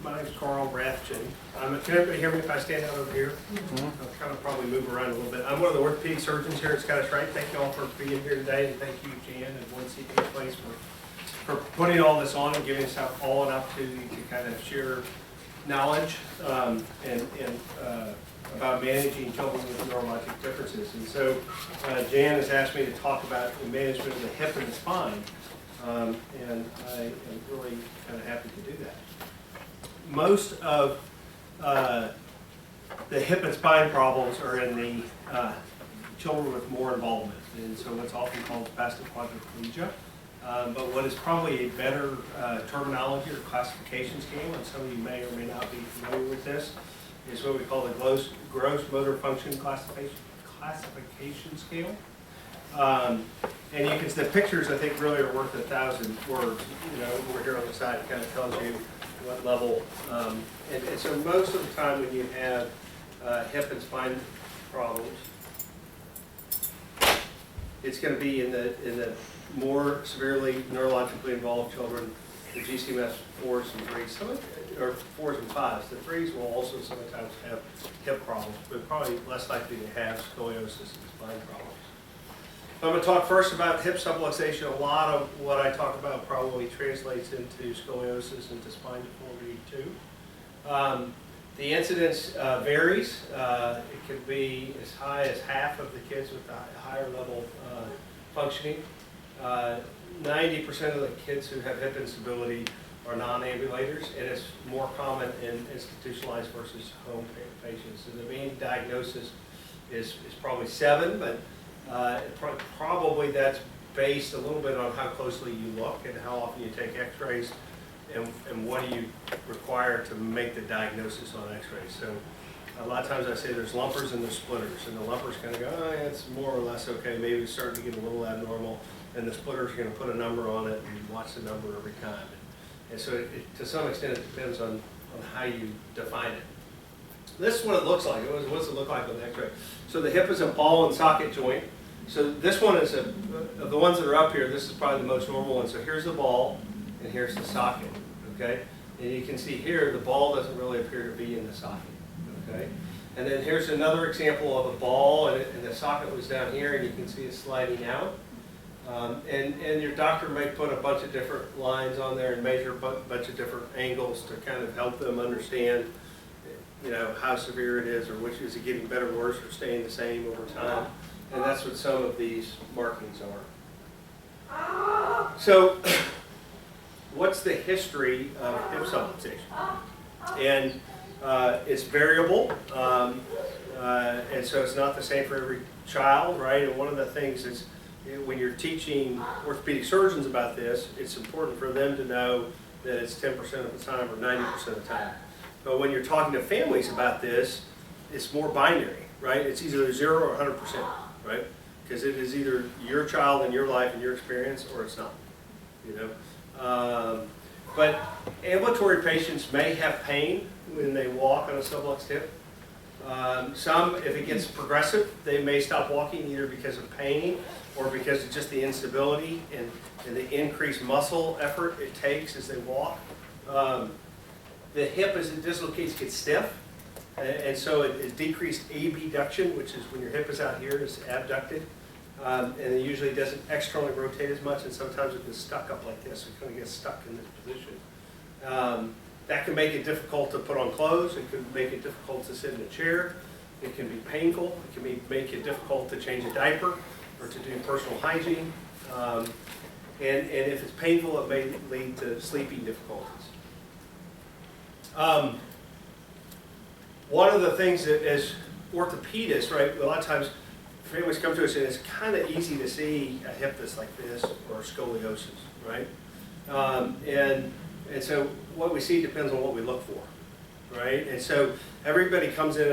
My name is Karl Rathjen. Can everybody hear me if I stand out over here? Mm-hmm. I'll kind of probably move around a little bit. I'm one of the orthopedic surgeons here at Scottish Rite. Thank you all for being here today, and thank you, Jan and One CP Place for putting all this on and giving us all an opportunity to kind of share knowledge about managing children with neurologic differences. And so Jan has asked me to talk about the management of the hip and the spine, and I am really kind of happy to do that. Most of the hip and spine problems are in the children with more involvement, and so what's often called spastic quadriplegia. But what is probably a better terminology or classification scale, and some of you may or may not be familiar with this, is what we call the gross motor function classification scale. And you can see the pictures, I think, really are worth 1,000 words. You know, over here on the side, it kind of tells you what level. And so most of the time when you have hip and spine problems, it's going to be in the more severely neurologically involved children, the GCMS 4s and 3s, or 4s and 5s. The 3s will also sometimes have hip problems, but probably less likely to have scoliosis and spine problems. So I'm going to talk first about hip subluxation. A lot of what I talk about probably translates into scoliosis and to spine deformity too. The incidence varies. It could be as high as half of the kids with a higher level functioning. 90% of the kids who have hip instability are non-ambulators, and it's more common in institutionalized versus home patients. And the main diagnosis is probably 7, but probably that's based a little bit on how closely you look and how often you take x-rays and what do you require to make the diagnosis on x-rays. So a lot of times I say there's lumpers and there's splitters, and the lumpers kind of go, oh yeah, it's more or less okay, maybe it's starting to get a little abnormal, and the splitters are going to put a number on it and watch the number every time. And so to some extent it depends on how you define it. This is what it looks like. What's it look like on the x-ray? So the hip is a ball and socket joint. So this one is of the ones that are up here, this is probably the most normal one. So here's the ball and here's the socket, okay? And you can see here the ball doesn't really appear to be in the socket, okay? And then here's another example of a ball and the socket was down here and you can see it sliding out. And your doctor may put a bunch of different lines on there and measure a bunch of different angles to kind of help them understand, you know, how severe it is, or which is it getting better, worse, or staying the same over time. And that's what some of these markings are. So what's the history of hip subluxation? And it's variable, and so it's not the same for every child, right? And one of the things is when you're teaching orthopedic surgeons about this, it's important for them to know that it's 10% of the time or 90% of the time. But when you're talking to families about this, it's more binary, right? It's either 0 or 100%, right? Because it is either your child and your life and your experience, or it's not, you know? But ambulatory patients may have pain when they walk on a subluxed hip. Some, if it gets progressive, they may stop walking either because of pain or because of just the instability and the increased muscle effort it takes as they walk. The hip, as it dislocates, gets stiff, and so it decreased abduction, which is when your hip is out here, it's abducted, and it usually doesn't externally rotate as much, and sometimes it gets stuck up like this. It kind of gets stuck in this position. That can make it difficult to put on clothes. It can make it difficult to sit in a chair. It can be painful. It can make it difficult to change a diaper or to do personal hygiene. And if it's painful, it may lead to sleeping difficulties. One of the things that as orthopedists, right, a lot of times families come to us and it's kind of easy to see a hip that's like this or scoliosis, right? And so what we see depends on what we look for, right? And so everybody comes in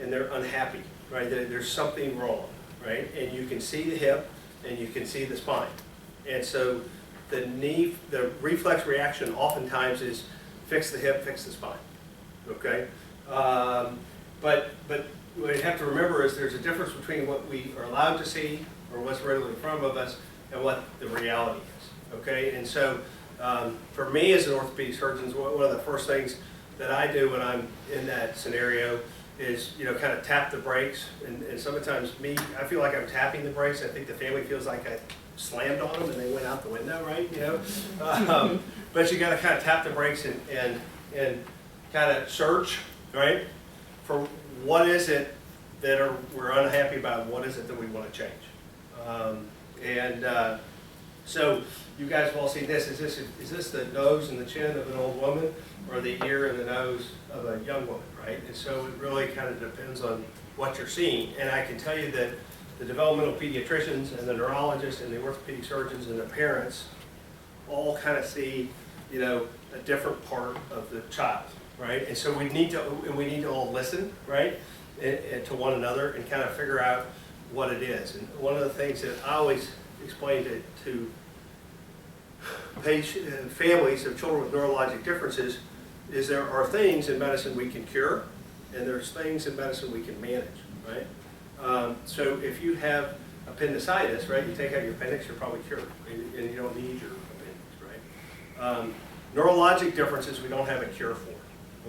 and they're unhappy, right? There's something wrong, right? And you can see the hip and you can see the spine. And so the reflex reaction oftentimes is fix the hip, fix the spine, okay? But what you have to remember is there's a difference between what we are allowed to see or what's readily in front of us and what the reality is, okay? And so For me as an orthopedic surgeon, one of the first things that I do when I'm in that scenario is, kind of tap the brakes. And sometimes I feel like I'm tapping the brakes. I think the family feels like I slammed on them and they went out the window, right? But you got to kind of tap the brakes and kind of search, right, for what is it that we're unhappy about, what is it that we want to change. So you guys have all seen this. Is this the nose and the chin of an old woman, or the ear and the nose of a young woman, right? And so it really kind of depends on what you're seeing. And I can tell you that the developmental pediatricians and the neurologists and the orthopedic surgeons and the parents all kind of see, a different part of the child, right? And so we need to all listen, right, and to one another and kind of figure out what it is. And one of the things that I always explain to families of children with neurologic differences is there are things in medicine we can cure, and there's things in medicine we can manage, right? So if you have appendicitis, right, you take out your appendix, you're probably cured, and you don't need your appendix, right? Neurologic differences we don't have a cure for,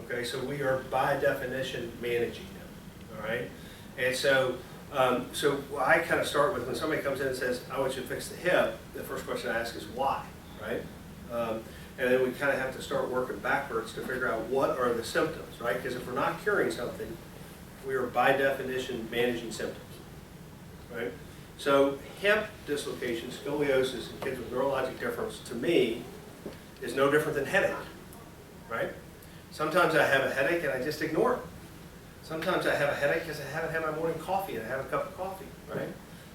okay? So we are by definition managing them, all right? And so I kind of start with when somebody comes in and says, I want you to fix the hip, the first question I ask is why, right? And then we kind of have to start working backwards to figure out what are the symptoms, right? Because if we're not curing something, we are by definition managing symptoms, right? So hip dislocation, scoliosis in kids with neurologic difference, to me, is no different than headache, right? Sometimes I have a headache and I just ignore it. Sometimes I have a headache because I haven't had my morning coffee and I have a cup of coffee, right?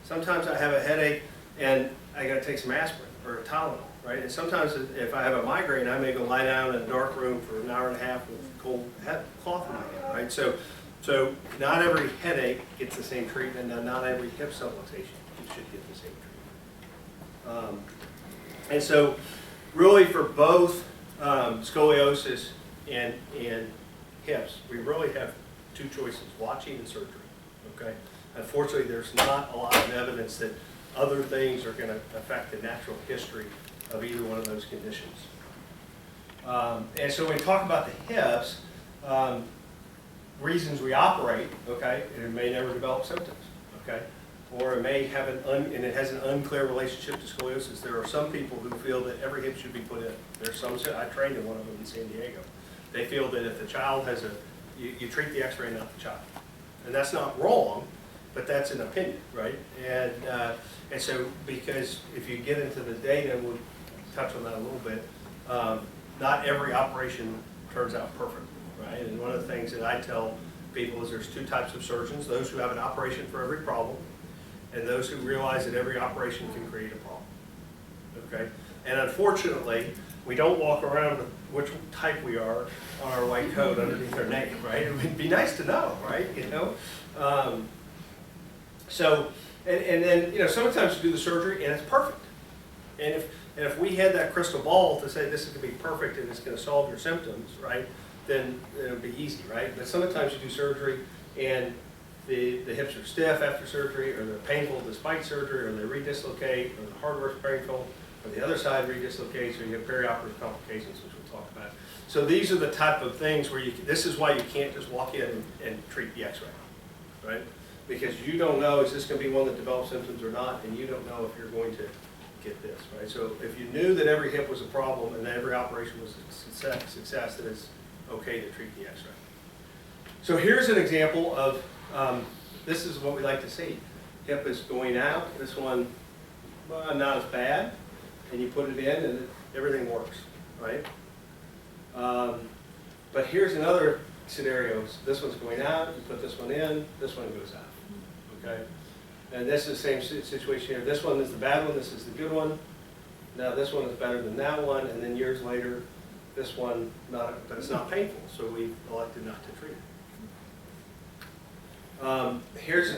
Sometimes I have a headache and I got to take some aspirin or a Tylenol, right? And sometimes if I have a migraine, I may go lie down in a dark room for an hour and a half with cold cloth in my hand, right? So not every headache gets the same treatment, and not every hip subluxation should get the same treatment. And so really for both scoliosis and hips, we really have two choices, watching and surgery, okay? Unfortunately, there's not a lot of evidence that other things are going to affect the natural history of either one of those conditions. And so when we talk about the hips, reasons we operate, okay, it may never develop symptoms, okay? Or it may have and it has an unclear relationship to scoliosis. There are some people who feel that every hip should be put in. There's some, I trained in one of them in San Diego. They feel that if the child has you treat the x-ray, not the child. And that's not wrong, but that's an opinion, right? And so, because if you get into the data, we'll touch on that a little bit, not every operation turns out perfect, right? And one of the things that I tell people is there's two types of surgeons, those who have an operation for every problem, and those who realize that every operation can create a problem, okay? And unfortunately, we don't walk around with which type we are on our white coat underneath our name, right? It would be nice to know, right? So, and then, sometimes you do the surgery and it's perfect. And if we had that crystal ball to say this is going to be perfect and it's going to solve your symptoms, right, then it would be easy, right? But sometimes you do surgery and the hips are stiff after surgery, or they're painful despite surgery, or they redislocate, or the hardware's painful, or the other side redislocates, or you have perioperative complications, which we'll talk about. So these are the type of things where this is why you can't just walk in and treat the x-ray, right? Because you don't know, is this going to be one that develops symptoms or not, and you don't know if you're going to get this, right? So if you knew that every hip was a problem and that every operation was a success, then it's okay to treat the x-ray. So here's an example of, this is what we like to see. Hip is going out, this one, well, not as bad, and you put it in and everything works, right? But here's another scenario. This one's going out, you put this one in, this one goes out, okay? And this is the same situation here. This one is the bad one, this is the good one. Now this one is better than that one, and then years later, this one, but it's not painful, so we elected not to treat it.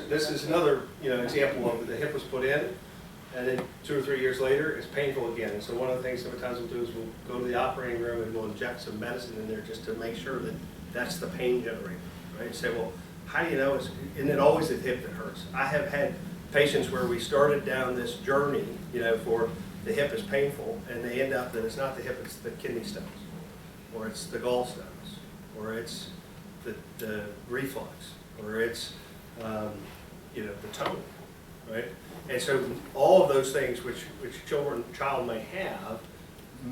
This is another example of the hip was put in, and then 2 or 3 years later, it's painful again. And so one of the things sometimes we'll do is we'll go to the operating room and we'll inject some medicine in there just to make sure that that's the pain generator, right? You say, well, how do you know? Isn't it always the hip that hurts? I have had patients where we started down this journey, for the hip is painful, and they end up that it's not the hip, it's the kidney stones, or it's the gallstones, or it's the reflux, or it's you know, the tone, right? And so all of those things which child may have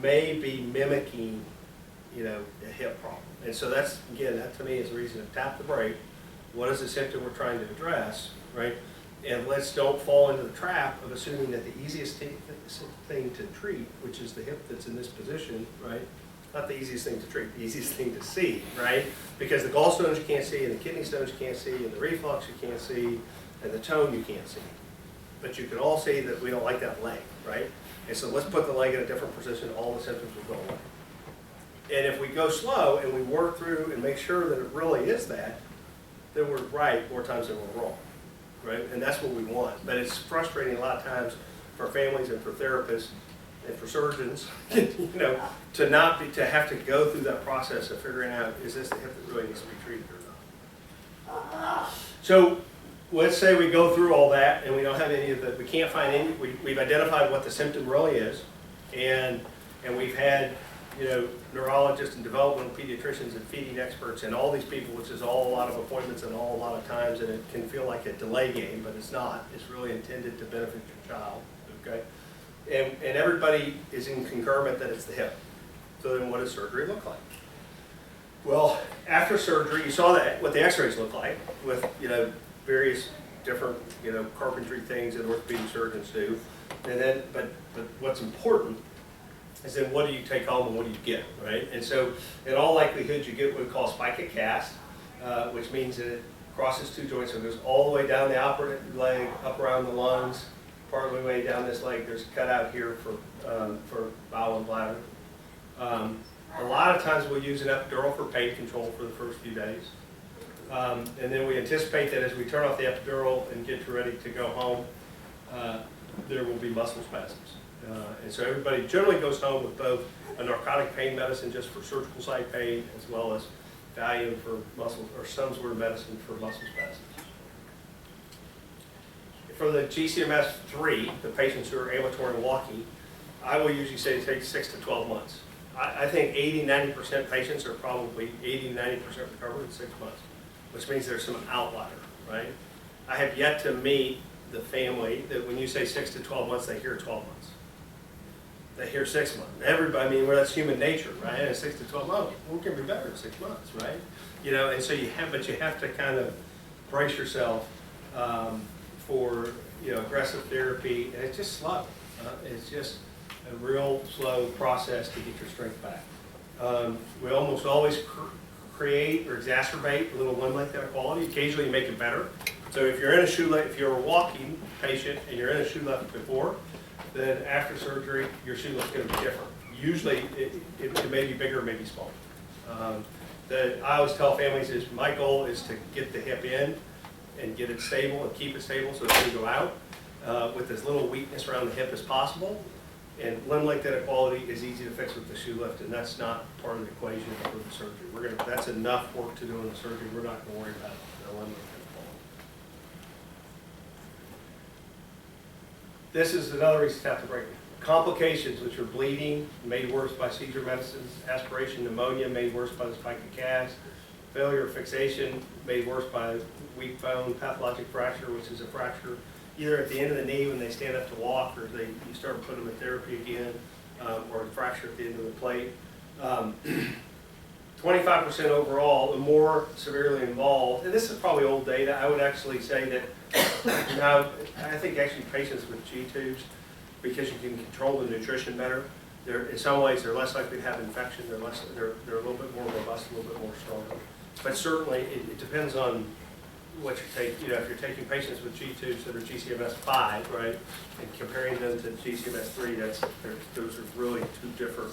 may be mimicking, you know, a hip problem. And so that's, again, that to me is a reason to tap the brake. What is the symptom we're trying to address, right? And let's don't fall into the trap of assuming that the easiest thing to treat, which is the hip that's in this position, right? Not the easiest thing to treat, the easiest thing to see, right? Because the gallstones you can't see, and the kidney stones you can't see, and the reflux you can't see, and the tone you can't see. But you can all see that we don't like that leg, right? And so let's put the leg in a different position, all the symptoms will go away. And if we go slow and we work through and make sure that it really is that, then we're right more times than we're wrong, right? And that's what we want. But it's frustrating a lot of times for families and for therapists and for surgeons, you know, to have to go through that process of figuring out, is this the hip that really needs to be treated or not? So let's say we go through all that and we don't have any of the, we can't find any, we've identified what the symptom really is, and we've had, you know, neurologists and developmental pediatricians and feeding experts and all these people, which is all a lot of appointments and all a lot of times, and it can feel like a delay game, but it's not. It's really intended to benefit your child, okay? And everybody is in concurrent that it's the hip. So then what does surgery look like? Well, after surgery, you saw that what the x-rays look like with, you know, various different, you know, carpentry things that orthopedic surgeons do. And then, but what's important is then what do you take home and what do you get, right? And so in all likelihood, you get what we call a spica cast, which means that it crosses two joints. So it goes all the way down the upper leg, up around the lungs, part of the way down this leg. There's a cutout here for bowel and bladder. A lot of times we'll use an epidural for pain control for the first few days. And then we anticipate that as we turn off the epidural and get ready to go home, there will be muscle spasms. And so everybody generally goes home with both a narcotic pain medicine just for surgical site pain, as well as Valium for muscle, or some sort of medicine for muscle spasms. For the GCMS3, the patients who are ambulatory and walking, I will usually say it takes 6 to 12 months. I think 80–90% patients are probably 80–90% recovered in 6 months, which means there's some outlier, right? I have yet to meet the family that when you say 6 to 12 months, they hear 12 months. They hear 6 months. Everybody, I mean, well, that's human nature, right? And 6 to 12 months, well, it can be better in 6 months, right? You know, and so you have to kind of brace yourself for, you know, aggressive therapy, and it's just slow. It's just a real slow process to get your strength back. We almost always create or exacerbate a little limb length inequality. Occasionally you make it better. So if you're in a if you're a walking patient and you're in a shoe left before, then after surgery your shoe left's going to be different. Usually it may be bigger, it may be smaller. I always tell families is my goal is to get the hip in and get it stable and keep it stable so it doesn't go out with as little weakness around the hip as possible. And limb length inequality is easy to fix with the shoe lift, and that's not part of the equation for the surgery. That's enough work to do in the surgery. We're not going to worry about the limb length inequality. This is another reason to have to break. Complications, which are bleeding, made worse by seizure medicines, aspiration, pneumonia, made worse by the spica cast, failure of fixation, made worse by weak bone, pathologic fracture, which is a fracture either at the end of the knee when they stand up to walk, or you start putting them in therapy again, or a fracture at the end of the plate. 25% overall, the more severely involved, and this is probably old data. I would actually say that now, I think actually patients with G-tubes, because you can control the nutrition better, in some ways they're less likely to have infection, they're a little bit more robust, a little bit more strong. But certainly it depends on what you take. You know, if you're taking patients with G-tubes that are GCMS5, right, and comparing them to GCMS3, those are really two different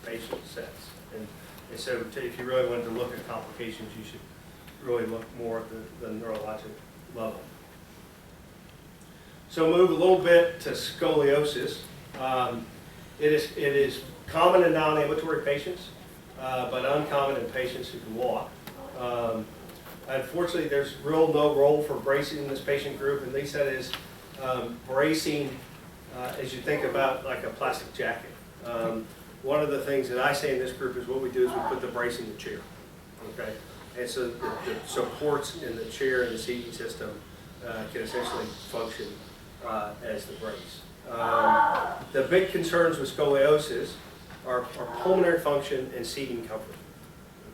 patient sets. And so if you really wanted to look at complications, you should really look more at the neurologic level. So move a little bit to scoliosis. It is common in non-ambulatory patients, but uncommon in patients who can walk. Unfortunately, there's no role for bracing in this patient group, and they said is bracing as you think about like a plastic jacket. One of the things that I say in this group is what we do is we put the brace in the chair, okay? And so the supports in the chair and the seating system can essentially function as the brace. The big concerns with scoliosis are pulmonary function and seating comfort,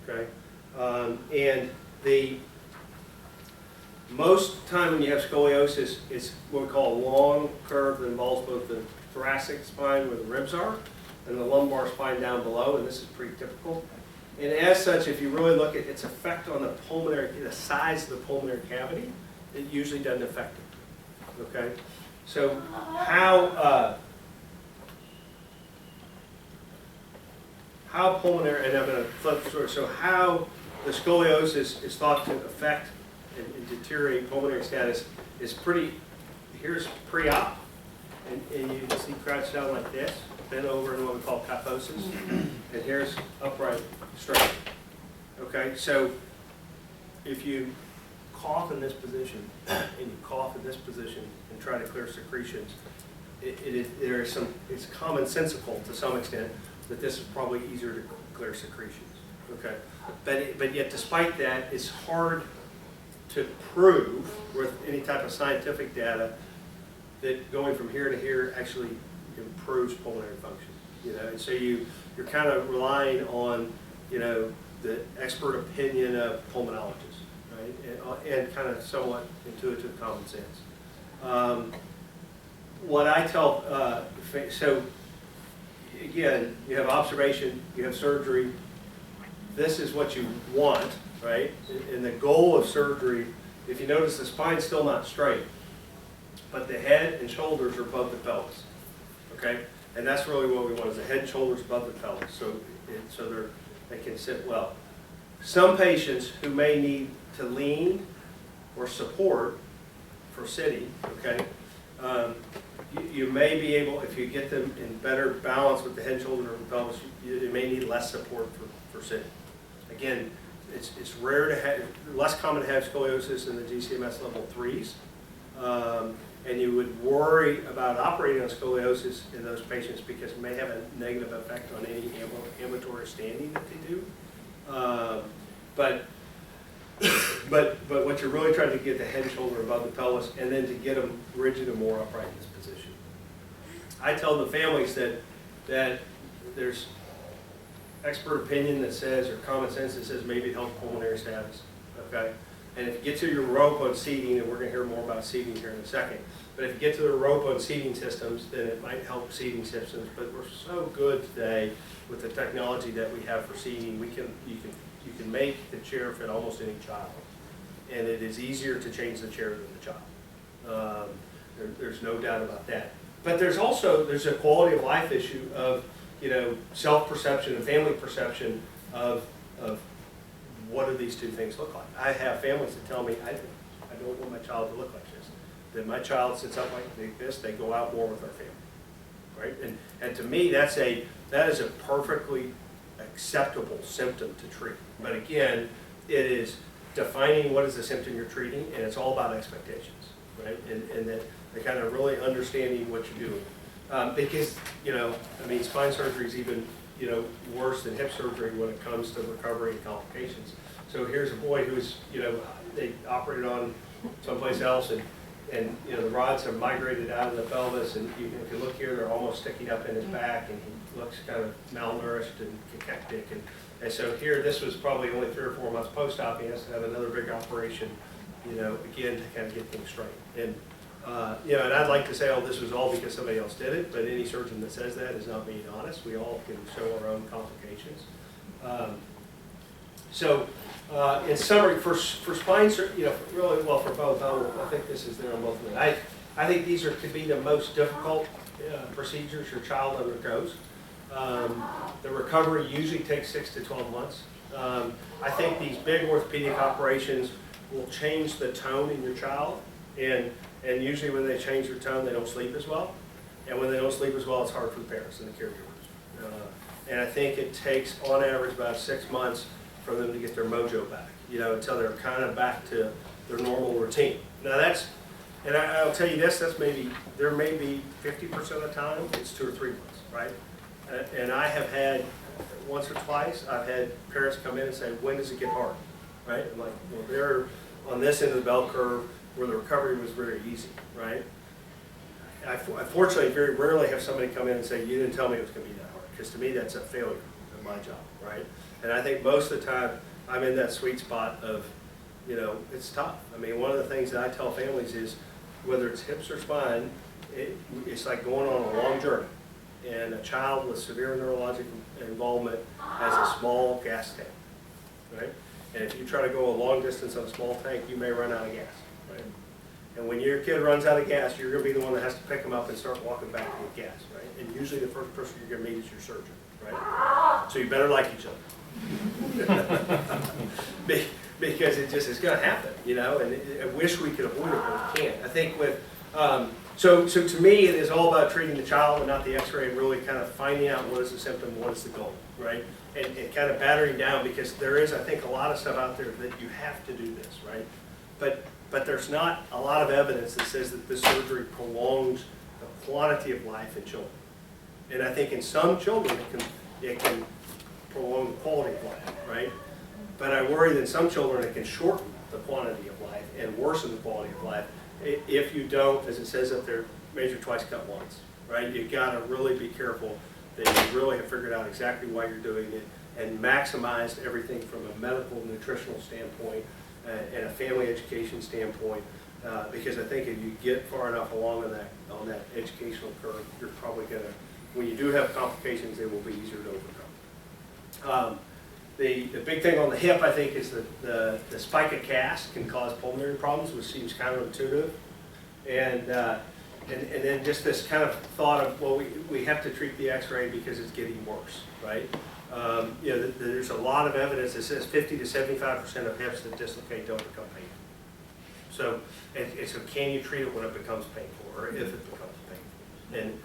okay? And the most time when you have scoliosis, it's what we call a long curve that involves both the thoracic spine where the ribs are and the lumbar spine down below, and this is pretty typical. And as such, if you really look at its effect on the pulmonary, the size of the pulmonary cavity, it usually doesn't affect it, okay? So how pulmonary, and I'm going to flip through, so how the scoliosis is thought to affect and deteriorate pulmonary status is pretty, here's pre-op, and you can see crouched down like this, bent over in what we call kyphosis, and here's upright straight. Okay, so if you cough in this position, and you cough in this position and try to clear secretions, there is some, it's commonsensical to some extent that this is probably easier to clear secretions. Okay, but yet despite that, it's hard to prove with any type of scientific data that going from here to here actually improves pulmonary function. You know, and so you're kind of relying on, you know, the expert opinion of pulmonologists, right, and kind of somewhat intuitive common sense. What I tell, so again, you have observation, you have surgery. This is what you want, right? And the goal of surgery, if you notice, the spine's still not straight, but the head and shoulders are above the pelvis, okay? And that's really what we want, is the head and shoulders above the pelvis, so they can sit well. Some patients who may need to lean or support for sitting, okay, you may be able, if you get them in better balance with the head and shoulder and pelvis, you may need less support for sitting. Again, it's rare to have, less common to have scoliosis in the GCMS level 3s. And you would worry about operating on scoliosis in those patients because it may have a negative effect on any ambulatory standing that they do. But what you're really trying to get the head and shoulder above the pelvis, and then to get them rigid and more upright in this position. I tell the families that there's expert opinion that says, or common sense that says maybe it helps pulmonary status, okay? And if you get to your rope on seating, and we're going to hear more about seating here in a second, but if you get to the rope on seating systems, then it might help seating systems. But we're so good today with the technology that we have for seating, you can make the chair fit almost any child, and it is easier to change the chair than the child. There's no doubt about that. But there's a quality of life issue of, you know, self-perception and family perception of what do these two things look like. I have families that tell me, I don't want my child to look like this. That my child sits up like this, they go out more with our family, right? And to me, that is a perfectly acceptable symptom to treat. But again, it is defining what is the symptom you're treating, and it's all about expectations, right? And that the kind of really understanding what you're doing. Because, you know, I mean, spine surgery is even, you know, worse than hip surgery when it comes to recovery and complications. So here's a boy who's, you know, they operated on someplace else, and you know, the rods have migrated out of the pelvis, and if you look here, they're almost sticking up in his back, and he looks kind of malnourished and cachectic. And so here, this was probably only 3 or 4 months post-op. He has to have another big operation, you know, again, to kind of get things straight. And you know, and I'd like to say, oh, this was all because somebody else did it, but any surgeon that says that is not being honest. We all can show our own complications. In summary, for spine surgery, you know, really, well, for both, I think this is there on both of them. I think these could be the most difficult procedures your child undergoes. The recovery usually takes 6 to 12 months. I think these big orthopedic operations will change the tone in your child, and usually when they change their tone, they don't sleep as well. And when they don't sleep as well, it's hard for the parents and the caregivers. And I think it takes, on average, about 6 months for them to get their mojo back, you know, until they're kind of back to their normal routine. Now And I'll tell you this, there may be 50% of the time, it's 2 or 3 months, right? And I have had, once or twice, I've had parents come in and say, when does it get hard, right? I'm like, well, they're on this end of the bell curve where the recovery was very easy, right? I fortunately very rarely have somebody come in and say, you didn't tell me it was going to be that hard, because to me that's a failure of my job, right? And I think most of the time I'm in that sweet spot of, you know, it's tough. I mean, one of the things that I tell families is, whether it's hips or spine, it's like going on a long journey. And a child with severe neurologic involvement has a small gas tank, right? And if you try to go a long distance on a small tank, you may run out of gas, right? And when your kid runs out of gas, you're going to be the one that has to pick them up and start walking back to get gas, right? And usually the first person you're going to meet is your surgeon, right? So you better like each other. Because it just is going to happen, you know, and I wish we could avoid it, but we can't. I think with, so to me, it is all about treating the child and not the x-ray, and really kind of finding out what is the symptom, what is the goal, right? And kind of battering down, because there is, I think, a lot of stuff out there that you have to do this, right? But there's not a lot of evidence that says that this surgery prolongs the quantity of life in children. And I think in some children, it can prolong the quality of life, right? But I worry that in some children it can shorten the quantity of life and worsen the quality of life if you don't, as it says up there, measure twice, cut once, right? You've got to really be careful that you really have figured out exactly why you're doing it and maximized everything from a medical, nutritional standpoint and a family education standpoint, because I think if you get far enough along on that educational curve, you're probably going to, when you do have complications, they will be easier to overcome. The big thing on the hip, I think, is that the spica cast can cause pulmonary problems, which seems counterintuitive. And then just this kind of thought of, well, we have to treat the x-ray because it's getting worse, right? You know, there's a lot of evidence that says 50 to 75% of hips that dislocate don't become painful. So can you treat it when it becomes painful, or if it becomes painful? And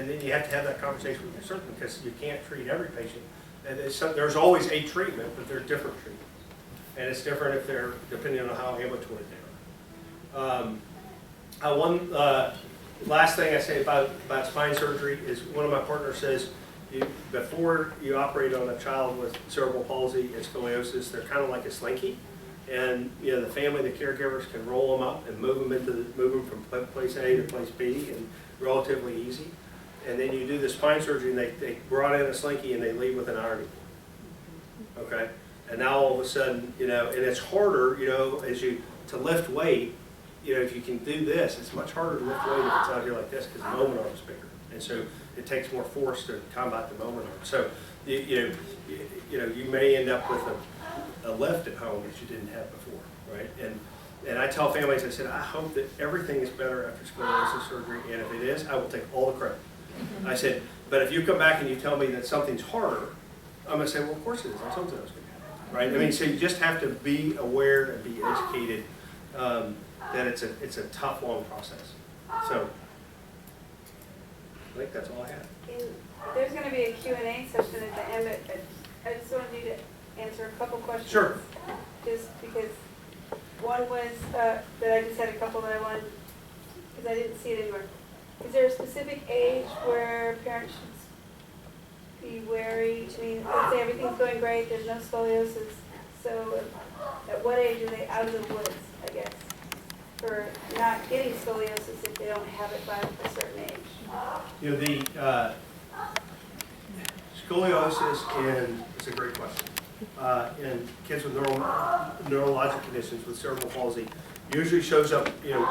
then you have to have that conversation with your surgeon, because you can't treat every patient. And there's always a treatment, but they're different treatments. And it's different if they're, depending on how ambulatory they are. One last thing I say about spine surgery is, one of my partners says, before you operate on a child with cerebral palsy and scoliosis, they're kind of like a slinky. And you know, the family, the caregivers can roll them up and move them from place A to place B, and relatively easy. And then you do the spine surgery, and they brought in a slinky and they leave with an ironing board. Okay? And now all of a sudden, you know, and it's harder, you know, to lift weight, you know, if you can do this, it's much harder to lift weight if it's out here like this, because the moment arm is bigger. And so it takes more force to combat the moment arm. So, you know, you may end up with a lift at home that you didn't have before, right? And I tell families, I said, I hope that everything is better after scoliosis surgery, and if it is, I will take all the credit. I said, but if you come back and you tell me that something's harder, I'm going to say, well, of course it is. I told you that was going to happen, right? I mean, so you just have to be aware and be educated that it's a tough, long process. So I think that's all I have. There's going to be a Q&A session at the end, but I just wanted you to answer a couple questions. Sure. Just because one was that I just had a couple that I wanted, because I didn't see it anywhere. Is there a specific age where parents should be wary? I mean, let's say everything's going great, there's no scoliosis. So at what age are they out of the woods, I guess, for not getting scoliosis if they don't have it by a certain age? You know, the scoliosis it's a great question. In kids with neurologic conditions with cerebral palsy, usually shows up, you know,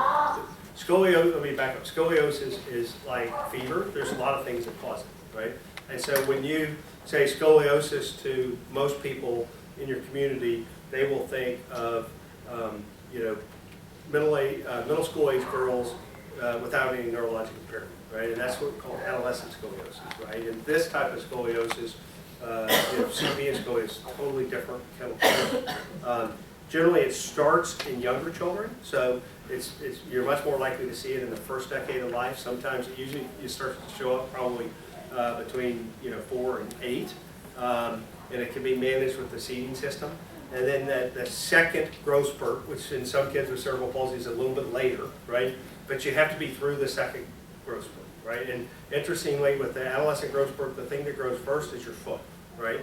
let me back up. Scoliosis is like fever. There's a lot of things that cause it, right? And so when you say scoliosis to most people in your community, they will think of, you know, middle school age girls without any neurologic impairment, right? And that's what we call adolescent scoliosis, right? And this type of scoliosis, you know, CP and scoliosis, totally different chemical. Generally, it starts in younger children, so you're much more likely to see it in the first decade of life. Sometimes usually it starts to show up probably between 4 and 8, and it can be managed with the seeding system. and then the second growth spurt, which in some kids with cerebral palsy is a little bit later, right? But you have to be through the second growth spurt, right? And interestingly, with the adolescent growth spurt, the thing that grows first is your foot, right?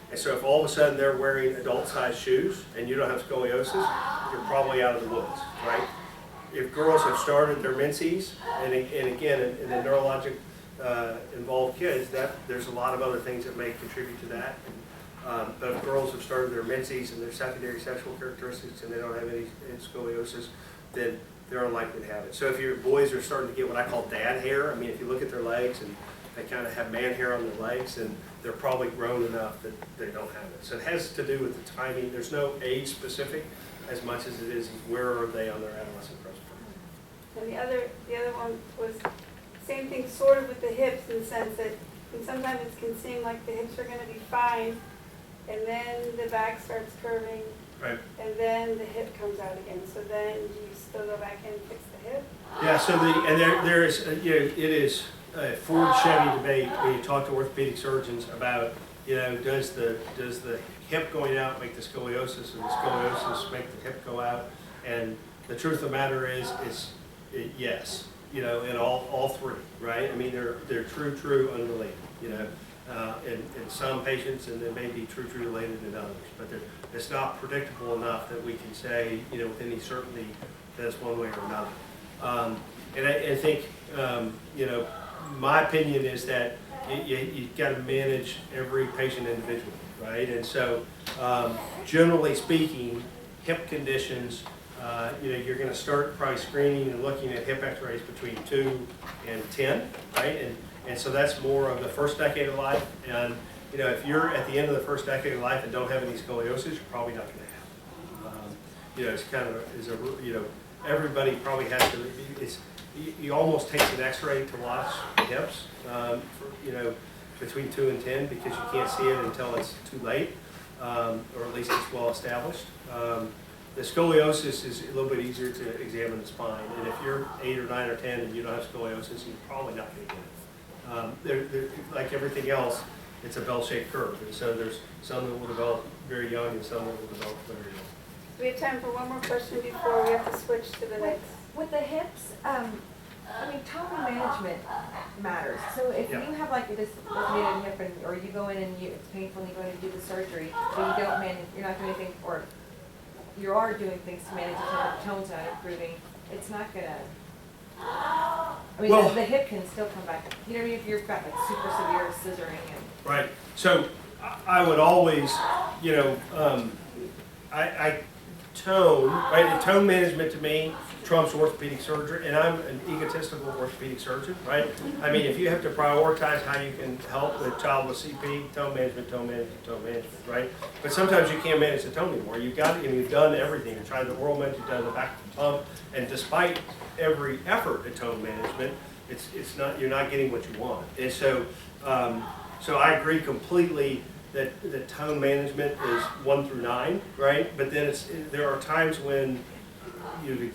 And so if all of a sudden they're wearing adult-sized shoes and you don't have scoliosis, you're probably out of the woods, right? If girls have started their menses, and again, in the neurologic involved kids, there's a lot of other things that may contribute to that. But if girls have started their menses and their secondary sexual characteristics and they don't have any scoliosis, then they're unlikely to have it. So if your boys are starting to get what I call dad hair, I mean, if you look at their legs and they kind of have man hair on their legs, and they're probably grown enough that they don't have it. So it has to do with the timing. There's no age specific as much as it is where are they on their adolescent growth spurt. And the other one was same thing sort of with the hips, in the sense that sometimes it can seem like the hips are going to be fine, and then the back starts curving, right? And then the hip comes out again. So then do you still go back in and fix the hip? Yeah. So there is it is a Ford Chevy debate when you talk to orthopedic surgeons about does the hip going out make the scoliosis, or the scoliosis make the hip go out? And the truth of the matter is yes. In all three, right? I mean, they're true unrelated. In some patients, and they may be true related in others, but it's not predictable enough that we can say, with any certainty that it's one way or another. And I think, my opinion is that you've got to manage every patient individually, right? And so, generally speaking, hip conditions, you're going to start probably screening and looking at hip x-rays between 2 and 10, right? And so that's more of the first decade of life. And, if you're at the end of the first decade of life and don't have any scoliosis, you're probably not going to have it. It's kind of, everybody probably has to, you almost take an x-ray to watch the hips, between 2 and 10, because you can't see it until it's too late, or at least it's well established. The scoliosis is a little bit easier to examine the spine, and if you're 8 or 9 or 10 and you don't have scoliosis, you're probably not going to get it. Like everything else, it's a bell-shaped curve, and so there's some that will develop very young and some that will develop very young. We have time for one more question before we have to switch to the next. With the hips, tone management matters. So if you have like a dislocated hip, or you go in and it's painful and you go in and do the surgery, but you're not doing anything, or you are doing things to manage it so the tone's not improving, it's not gonna. The hip can still come back. If you've got like super severe scissoring and. Right. So I would always, tone, right? Tone management to me trumps orthopedic surgery, and I'm an egotistical orthopedic surgeon, right? I mean, if you have to prioritize how you can help the child with CP, tone management, right? But sometimes you can't manage the tone anymore. You've done everything. You've tried the oral med, you've done the back pump, and despite every effort at tone management, you're not getting what you want. And so, so I agree completely that the tone management is 1 through 9, right? But then there are times when you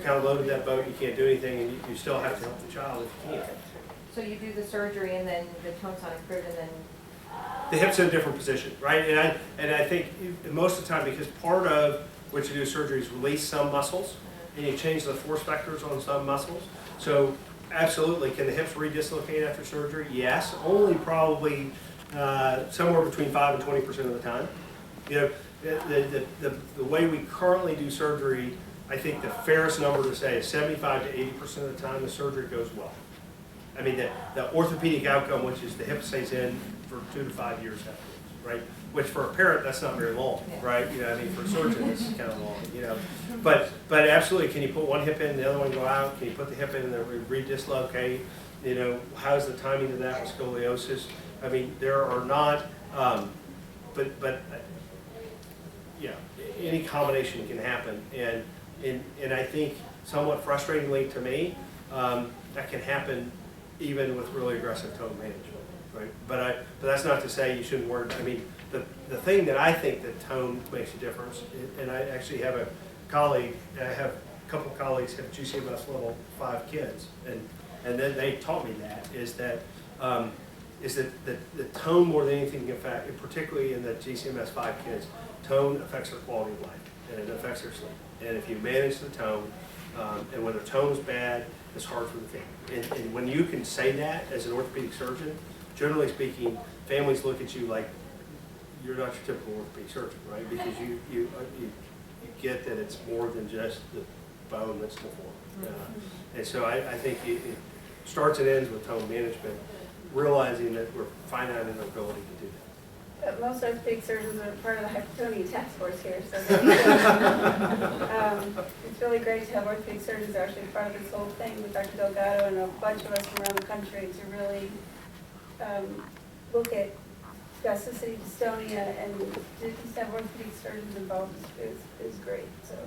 kind of loaded that boat, you can't do anything, and you still have to help the child if you can. So you do the surgery, and then the tone's not improved, and then the hip's in a different position, right? And I think most of the time, because part of what you do with surgery is release some muscles, and you change the force vectors on some muscles. So absolutely, can the hips redislocate after surgery? Yes, only probably somewhere between 5 and 20% of the time. The way we currently do surgery, I think the fairest number to say is 75 to 80% of the time the surgery goes well. I mean, the orthopedic outcome, which is the hip stays in for 2 to 5 years afterwards, right? Which for a parent, that's not very long, right? For a surgeon, it's kind of long, But absolutely, can you put one hip in and the other one go out? Can you put the hip in and then redislocate? How's the timing of that with scoliosis? I mean, there are not, any combination can happen, and I think somewhat frustratingly to me, that can happen even with really aggressive tone management, right? But that's not to say you shouldn't work. I mean, the thing that I think that tone makes a difference, and I actually have a colleague, I have a couple of colleagues have GCMS level 5 kids, and then they taught me that, is that is that the tone more than anything can affect, and particularly in the GCMS 5 kids, tone affects their quality of life, and it affects their sleep. And if you manage the tone, and when the tone is bad, it's hard for the family. And when you can say that as an orthopedic surgeon, generally speaking, families look at you like you're not your typical orthopedic surgeon, right? Because you get that it's more than just the bone that's deformed. And so I think it starts and ends with tone management, realizing that we're finite in our ability to do that. Most orthopedic surgeons are part of the hypertonia task force here, so it's really great to have orthopedic surgeons actually part of this whole thing with Dr. Delgado and a bunch of us from around the country to really look at spasticity, dystonia, and to have orthopedic surgeons involved is great. So.